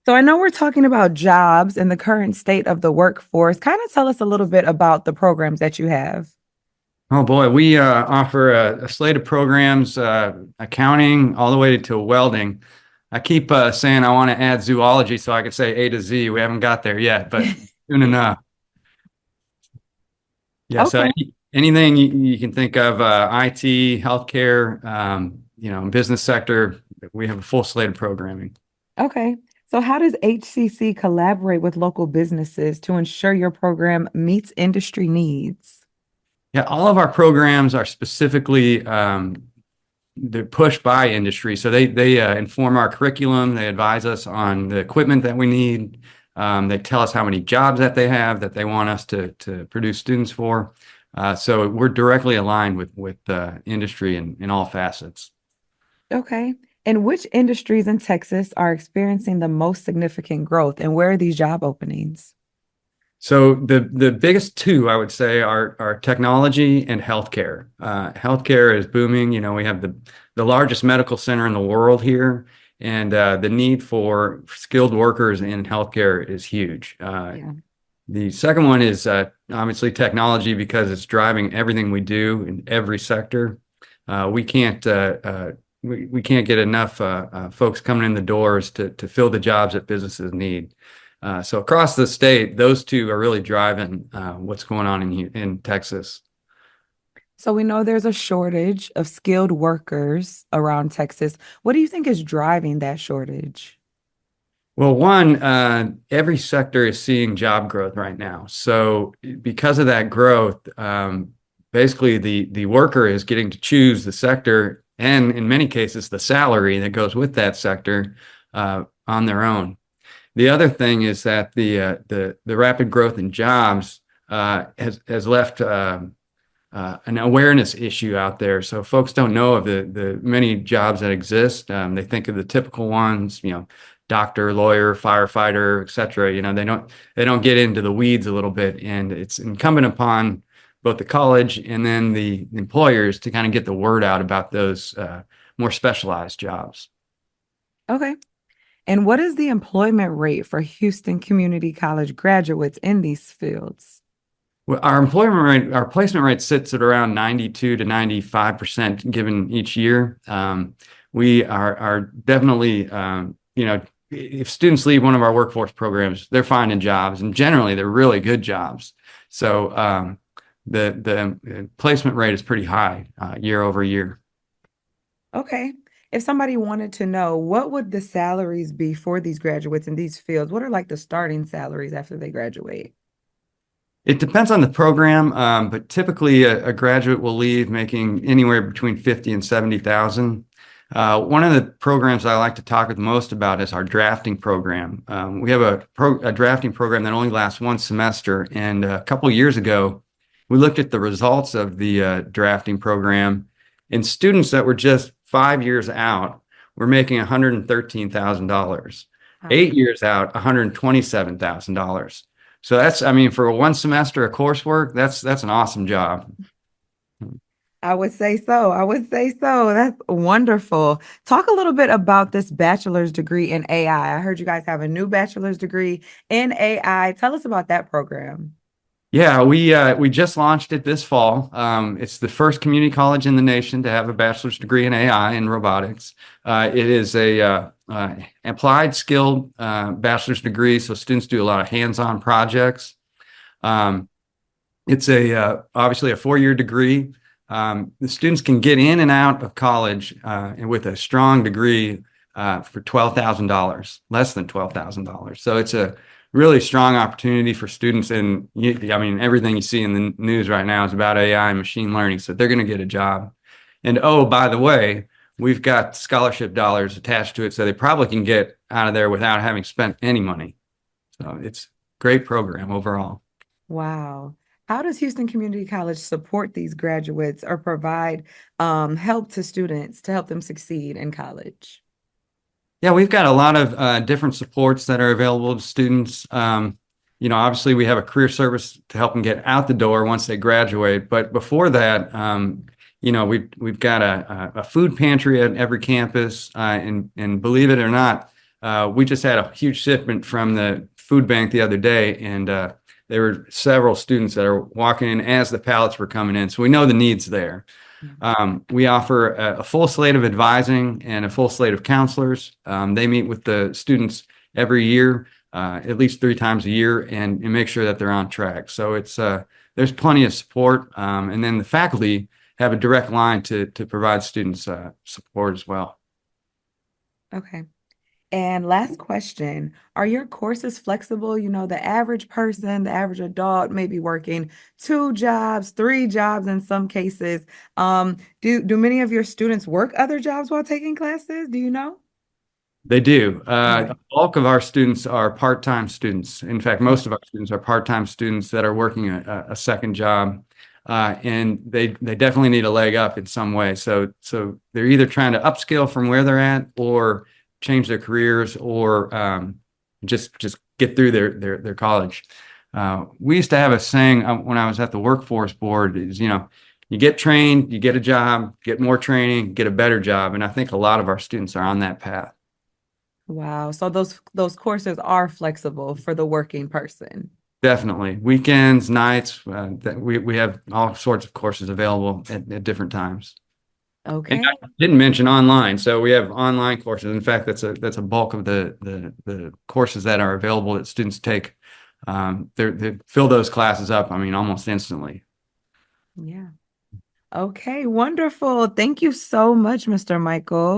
So I know we're talking about jobs and the current state of the workforce. Kind of tell us a little bit about the programs that you have. Oh boy, we offer a slate of programs, accounting all the way to welding. I keep saying I want to add zoology so I could say A to Z. We haven't got there yet, but soon enough. Yeah, so Okay. anything you can think of, IT, healthcare, business sector, we have a full slate of programming. Okay. So how does HCC collaborate with local businesses to ensure your program meets industry needs? Yeah, all of our programs are specifically they're pushed by industry. So they inform our curriculum. They advise us on the equipment that we need. They tell us how many jobs that they have that they want us to produce students for. So we're directly aligned with industry in all facets. Okay. And which industries in Texas are experiencing the most significant growth, and where are these job openings? So the biggest two I would say are technology and healthcare. Healthcare is booming. You know, we have the largest medical center in the world here, and the need for skilled workers in healthcare is huge. Yeah. The second one is obviously technology because it's driving everything we do in every sector. We can't get enough folks coming in the doors to fill the jobs that businesses need. So across the state, those two are really driving what's going on in Texas. So we know there's a shortage of skilled workers around Texas. What do you think is driving that shortage? Well, one, every sector is seeing job growth right now. So because of that growth, basically the worker is getting to choose the sector and in many cases the salary that goes with that sector on their own. The other thing is that the rapid growth in jobs has left an awareness issue out there. So folks don't know of the many jobs that exist. They think of the typical ones, doctor, lawyer, firefighter, et cetera. They don't get into the weeds a little bit, and it's incumbent upon both the college and then the employers to kind of get the word out about those more specialized jobs. Okay. And what is the employment rate for Houston Community College graduates in these fields? Well, our employment rate, our placement rate sits at around 92 to 95% given each year. We are definitely, if students leave one of our workforce programs, they're finding jobs, and generally they're really good jobs. So the placement rate is pretty high year over year. Okay. If somebody wanted to know, what would the salaries be for these graduates in these fields? What are like the starting salaries after they graduate? It depends on the program, but typically a graduate will leave making anywhere between 50 and 70,000. One of the programs I like to talk with most about is our drafting program. We have a drafting program that only lasts one semester, and a couple years ago, we looked at the results of the drafting program, and students that were just 5 years out were making $113,000. Wow. 8 years out, $127,000. So that's, I mean, for a one semester of coursework, that's an awesome job. I would say so. I would say so. That's wonderful. Talk a little bit about this bachelor's degree in AI. I heard you guys have a new bachelor's degree in AI. Tell us about that program. Yeah, we just launched it this fall. It's the first community college in the nation to have a bachelor's degree in AI and robotics. It is a applied skilled bachelor's degree, so students do a lot of hands-on projects. Um, it's obviously a 4 year degree. The students can get in and out of college and with a strong degree for $12,000, less than $12,000. So it's a really strong opportunity for students. And I mean, everything you see in the news right now is about AI and machine learning. So they're going to get a job. And oh, by the way, we've got scholarship dollars attached to it. So they probably can get out of there without having spent any money. So it's a great program overall. Wow. How does Houston Community College support these graduates or provide help to students to help them succeed in college? Yeah, we've got a lot of different supports that are available to students. Obviously we have a career service to help them get out the door once they graduate. But before that, we've got a food pantry at every campus, and believe it or not, We just had a huge shipment from the food bank the other day, and there were several students that are walking in as the pallets were coming in. So we know the needs there. We offer a full slate of advising and a full slate of counselors. They meet with the students every year, at least 3 times a year, and make sure that they're on track. So there's plenty of support, and then the faculty have a direct line to provide students support as well. Okay. And last question, are your courses flexible? You know, the average person, the average adult may be working 2 jobs, 3 jobs in some cases. Do many of your students work other jobs while taking classes? Do you know? They do. Okay. The bulk of our students are part-time students. In fact, most of our students are part-time students that are working a second job, and they definitely need a leg up in some way. So they're either trying to upskill from where they're at, or change their careers, or just get through their college. We used to have a saying when I was at the workforce board is, you get trained, you get a job, get more training, get a better job, and I think a lot of our students are on that path. Wow. So those courses are flexible for the working person. Definitely. Weekends, nights, that we have all sorts of courses available at different times. And Okay. I didn't mention online. So we have online courses. In fact, that's a bulk of the courses that are available that students take. They fill those classes up, I mean, almost instantly. Yeah. Okay, wonderful. Thank you so much, Mr. Michael.